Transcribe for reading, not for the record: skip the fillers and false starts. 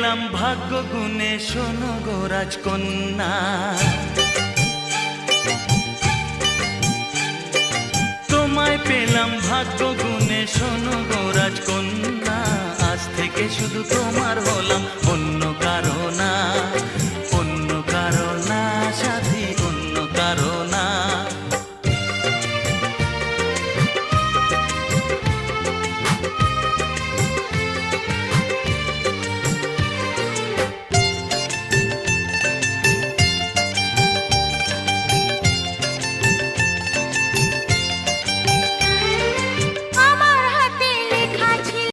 পেলাম ভাগ্য গুণে, শোনো গো রাজকন্যা। তোমায় পেলাম ভাগ্য গুণে, শোনো গো রাজকন্যা। আজ থেকে শুধু তোমার হলাম,